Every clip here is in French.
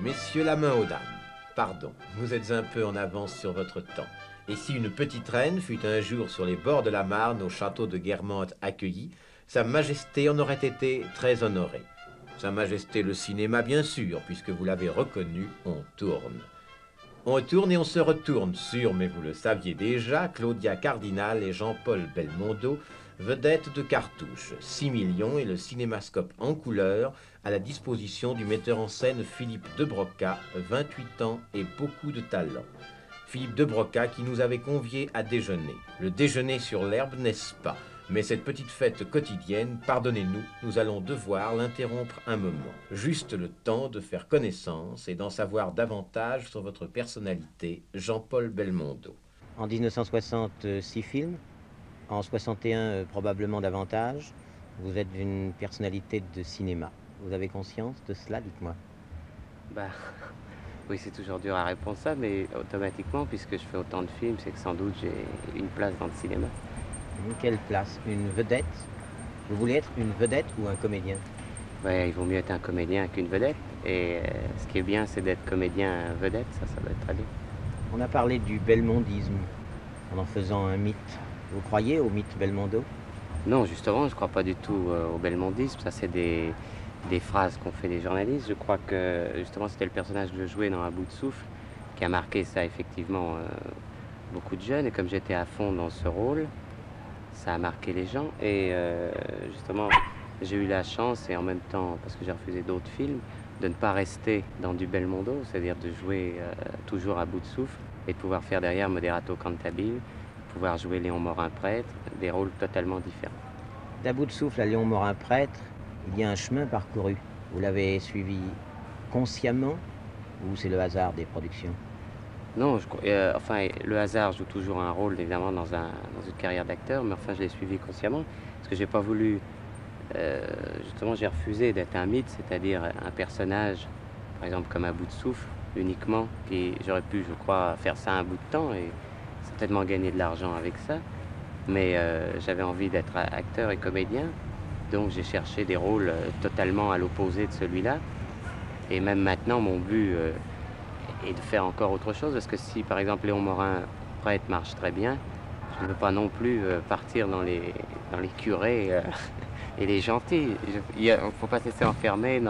Messieurs, la main aux dames. Pardon, vous êtes un peu en avance sur votre temps. Et si une petite reine fut un jour sur les bords de la Marne au château de Guermantes accueillie, Sa Majesté en aurait été très honorée. Sa Majesté le cinéma, bien sûr, puisque vous l'avez reconnu, on tourne. On tourne et on se retourne sur, mais vous le saviez déjà, Claudia Cardinal et Jean-Paul Belmondo, vedettes de cartouche, 6 millions et le cinémascope en couleur à la disposition du metteur en scène Philippe de Broca, 28 ans et beaucoup de talent. Philippe de Broca qui nous avait conviés à déjeuner. Le déjeuner sur l'herbe, n'est-ce pas? Mais cette petite fête quotidienne, pardonnez-nous, nous allons devoir l'interrompre un moment. Juste le temps de faire connaissance et d'en savoir davantage sur votre personnalité, Jean-Paul Belmondo. En 1960, 6 films. En 61, probablement davantage. Vous êtes une personnalité de cinéma. Vous avez conscience de cela, dites-moi? Oui, c'est toujours dur à répondre ça, mais automatiquement, puisque je fais autant de films, c'est que sans doute j'ai une place dans le cinéma. Quelle place? Une vedette? Vous voulez être une vedette ou un comédien? Ouais, il vaut mieux être un comédien qu'une vedette. Et ce qui est bien, c'est d'être comédien vedette, ça doit être très bien. On a parlé du belmondisme en faisant un mythe. Vous croyez au mythe Belmondo? Non, justement, je ne crois pas du tout au belmondisme. Ça, c'est des phrases qu'ont fait des journalistes. Je crois que, justement, c'était le personnage que je jouais dans À bout de souffle qui a marqué ça, effectivement, beaucoup de jeunes. Et comme j'étais à fond dans ce rôle, ça a marqué les gens. Et justement, j'ai eu la chance, et en même temps, parce que j'ai refusé d'autres films, de ne pas rester dans du Belmondo, c'est-à-dire de jouer toujours à bout de souffle et de pouvoir faire derrière Moderato Cantabile, pouvoir jouer Léon Morin prêtre, des rôles totalement différents. D'À bout de souffle à Léon Morin prêtre, il y a un chemin parcouru. Vous l'avez suivi consciemment ou c'est le hasard des productions? Non, enfin, le hasard joue toujours un rôle, évidemment, dans une carrière d'acteur, mais enfin, je l'ai suivi consciemment, parce que j'ai pas voulu... justement, j'ai refusé d'être un mythe, c'est-à-dire un personnage, par exemple, comme À bout de souffle, uniquement, et j'aurais pu, je crois, faire ça un bout de temps, et certainement gagner de l'argent avec ça, mais j'avais envie d'être acteur et comédien, donc j'ai cherché des rôles totalement à l'opposé de celui-là, et même maintenant, mon but est de faire encore autre chose, parce que si, par exemple, Léon Morin prêtre marche très bien, je ne veux pas non plus partir dans les curés et les gentils. Il ne faut pas se laisser enfermer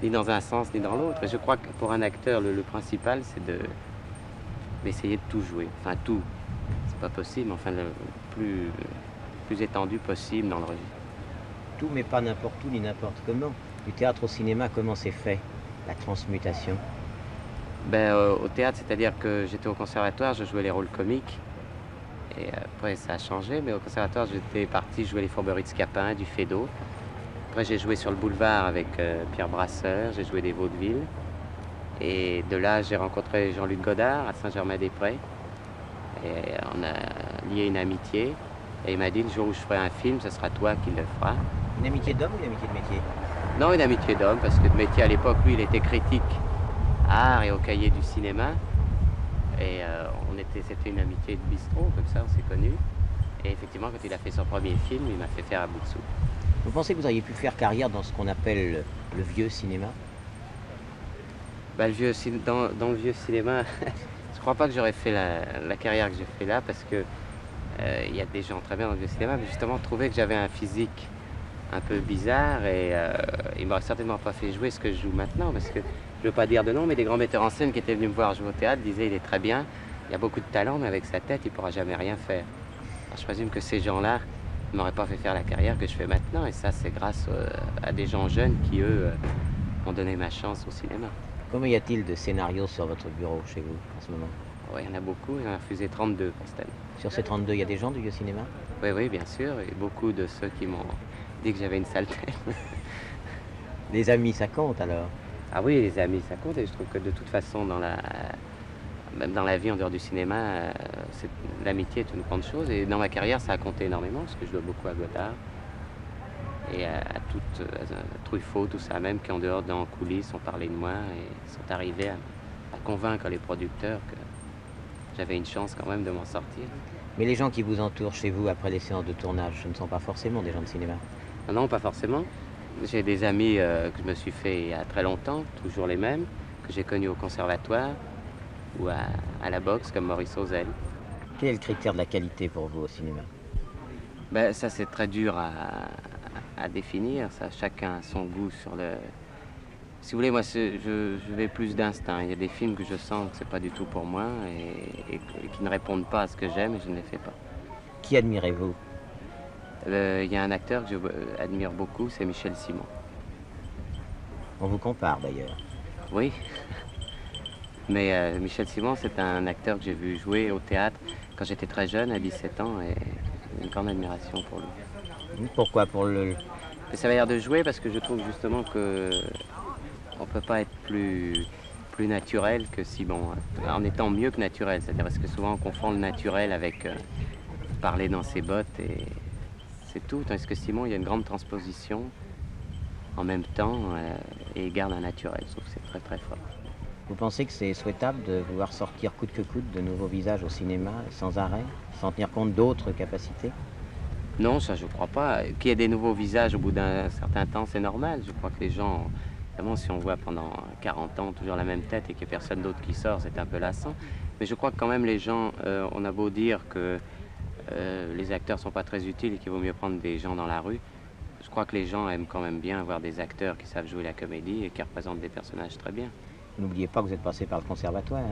ni dans un sens ni dans l'autre. Et je crois que pour un acteur, le principal, c'est d'essayer de tout jouer. Enfin, tout. C'est pas possible, mais enfin, le plus étendu possible dans le registre. Tout, mais pas n'importe où ni n'importe comment. Du théâtre au cinéma, comment c'est fait, la transmutation? Au théâtre, c'est-à-dire que j'étais au conservatoire, je jouais les rôles comiques. Et après, ça a changé, mais au conservatoire, j'étais parti jouer les Fourberies de Scapin, du Feydeau. Après, j'ai joué sur le boulevard avec Pierre Brasseur, j'ai joué des vaudevilles. Et de là, j'ai rencontré Jean-Luc Godard à Saint-Germain-des-Prés. Et on a lié une amitié. Et il m'a dit, le jour où je ferai un film, ce sera toi qui le feras. Une amitié d'homme ou une amitié de métier? Non, une amitié d'homme, parce que de métier à l'époque, lui, il était critique à art et au cahier du cinéma. Et c'était une amitié de bistrot, comme ça, on s'est connus. Et effectivement, quand il a fait son premier film, il m'a fait faire À bout de souffle. Vous pensez que vous auriez pu faire carrière dans ce qu'on appelle le vieux cinéma? Dans le vieux cinéma, je crois pas que j'aurais fait la carrière que j'ai fait là, parce que il y a des gens très bien dans le vieux cinéma, mais justement, je trouvais que j'avais un physique un peu bizarre et il m'aurait certainement pas fait jouer ce que je joue maintenant, parce que je veux pas dire de nom, mais des grands metteurs en scène qui étaient venus me voir jouer au théâtre disaient il est très bien, il a beaucoup de talent, mais avec sa tête, il pourra jamais rien faire. Alors, je présume que ces gens-là ne m'auraient pas fait faire la carrière que je fais maintenant, et ça, c'est grâce à des gens jeunes qui, eux, ont donné ma chance au cinéma. Combien y a-t-il de scénarios sur votre bureau chez vous en ce moment? Oui, il y en a beaucoup, j'en ai refusé 32 pour cette année. Sur ces 32, il y a des gens du vieux cinéma? Oui, oui, bien sûr, et beaucoup de ceux qui m'ont dit que j'avais une sale tête. Les amis, ça compte alors? Ah oui, les amis, ça compte, et je trouve que de toute façon, même dans la vie en dehors du cinéma, l'amitié est une grande chose, et dans ma carrière, ça a compté énormément, parce que je dois beaucoup à Godard, et à Truffaut, tout ça, même qui en dehors, dans coulisses, ont parlé de moi, et sont arrivés à convaincre les producteurs que j'avais une chance quand même de m'en sortir. Mais les gens qui vous entourent chez vous après les séances de tournage, ce ne sont pas forcément des gens de cinéma? Non, pas forcément. J'ai des amis que je me suis fait il y a très longtemps, toujours les mêmes. que j'ai connus au conservatoire ou à la boxe comme Maurice Ozell. Quel est le critère de la qualité pour vous au cinéma? Ben, ça, c'est très dur à définir. Ça, chacun a son goût sur le... Si vous voulez, moi, je vais plus d'instinct. Il y a des films que je sens que c'est pas du tout pour moi et qui ne répondent pas à ce que j'aime et je ne les fais pas. Qui admirez-vous? Il y a un acteur que j'admire beaucoup, c'est Michel Simon. On vous compare d'ailleurs. Oui, mais Michel Simon, c'est un acteur que j'ai vu jouer au théâtre quand j'étais très jeune, à 17 ans, et j'ai une grande admiration pour lui. Pourquoi? Pour le... Mais ça va l'air de jouer parce que je trouve justement que on peut pas être plus naturel que Simon, en étant mieux que naturel. C'est-à-dire parce que souvent on confond le naturel avec parler dans ses bottes et c'est tout. Tandis que Simon, il y a une grande transposition en même temps et il garde un naturel. Je trouve que c'est très très fort. Vous pensez que c'est souhaitable de vouloir sortir coûte que coûte de nouveaux visages au cinéma sans arrêt, sans tenir compte d'autres capacités? Non, ça je crois pas. Qu'il y ait des nouveaux visages au bout d'un certain temps, c'est normal. Je crois que les gens, évidemment, si on voit pendant 40 ans toujours la même tête et qu'il n'y a personne d'autre qui sort, c'est un peu lassant. Mais je crois que quand même les gens, on a beau dire que les acteurs sont pas très utiles et qu'il vaut mieux prendre des gens dans la rue. Je crois que les gens aiment quand même bien avoir des acteurs qui savent jouer la comédie et qui représentent des personnages très bien. N'oubliez pas que vous êtes passé par le conservatoire.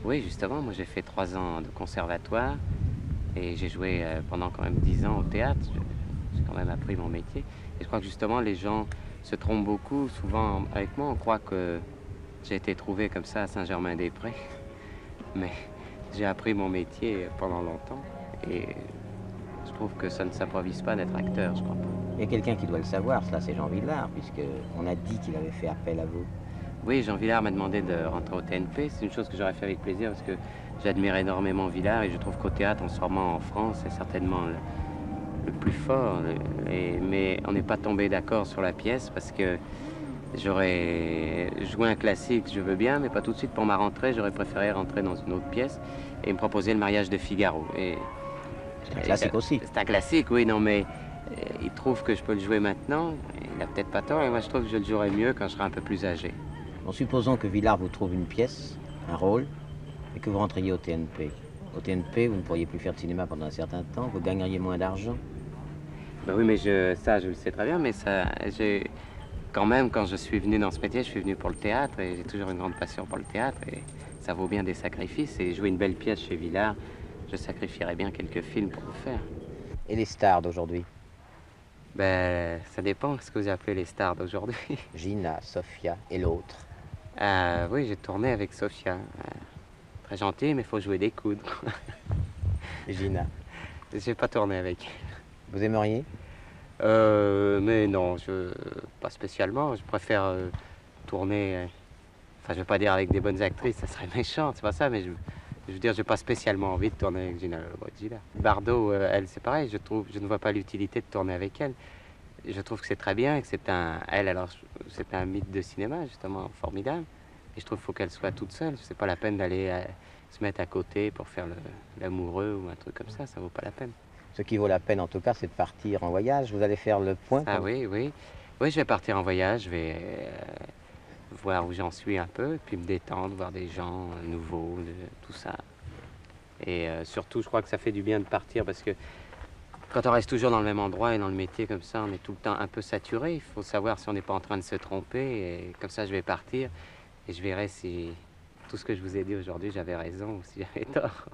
Oui, justement, moi j'ai fait 3 ans de conservatoire et j'ai joué pendant quand même 10 ans au théâtre. J'ai quand même appris mon métier. Et je crois que justement les gens se trompent beaucoup. Souvent avec moi, on croit que j'ai été trouvé comme ça à Saint-Germain-des-Prés. Mais j'ai appris mon métier pendant longtemps et je trouve que ça ne s'improvise pas d'être acteur, je crois pas. Il y a quelqu'un qui doit le savoir, cela c'est Jean Vilar, puisqu'on a dit qu'il avait fait appel à vous. Oui, Jean Vilar m'a demandé de rentrer au TNP. C'est une chose que j'aurais fait avec plaisir parce que j'admire énormément Vilar et je trouve qu'au théâtre, en ce moment en France, c'est certainement le plus fort. Mais on n'est pas tombé d'accord sur la pièce parce que j'aurais joué un classique, je veux bien, mais pas tout de suite pour ma rentrée. J'aurais préféré rentrer dans une autre pièce et me proposer le mariage de Figaro. C'est un classique aussi. C'est un classique, oui, non, mais il trouve que je peux le jouer maintenant. Il a peut-être pas tort et moi je trouve que je le jouerai mieux quand je serai un peu plus âgé. Bon, supposons que Vilar vous trouve une pièce, un rôle, et que vous rentriez au TNP. Au TNP, vous ne pourriez plus faire de cinéma pendant un certain temps, vous gagneriez moins d'argent. Ben oui, mais ça, je le sais très bien, mais quand même, quand je suis venu dans ce métier, je suis venu pour le théâtre et j'ai toujours une grande passion pour le théâtre et ça vaut bien des sacrifices. Et jouer une belle pièce chez Vilar, je sacrifierais bien quelques films pour le faire. Et les stars d'aujourd'hui? Ben, ça dépend de ce que vous appelez les stars d'aujourd'hui. Gina, Sofia et l'autre. Oui, j'ai tourné avec Sofia. Très gentille, mais il faut jouer des coudes. Gina. J'ai pas tourné avec elle. Vous aimeriez? Mais non, pas spécialement. Je préfère tourner. Enfin, je veux pas dire avec des bonnes actrices, ça serait méchant, c'est pas ça, mais je veux dire, j'ai pas spécialement envie de tourner avec Gina Lollobrigida. Bardot, elle, c'est pareil. Je ne vois pas l'utilité de tourner avec elle. Je trouve que c'est très bien et que c'est c'est un mythe de cinéma, justement, formidable. Et je trouve qu'il faut qu'elle soit toute seule. C'est pas la peine d'aller se mettre à côté pour faire l'amoureux ou un truc comme ça vaut pas la peine. Ce qui vaut la peine, en tout cas, c'est de partir en voyage. Vous allez faire le point? Ah oui, oui. Oui, je vais partir en voyage, je vais voir où j'en suis un peu, puis me détendre, voir des gens nouveaux, tout ça. Et surtout, je crois que ça fait du bien de partir parce que quand on reste toujours dans le même endroit et dans le métier comme ça, on est tout le temps un peu saturé. Il faut savoir si on n'est pas en train de se tromper. Et comme ça, je vais partir et je verrai si tout ce que je vous ai dit aujourd'hui, j'avais raison ou si j'avais tort.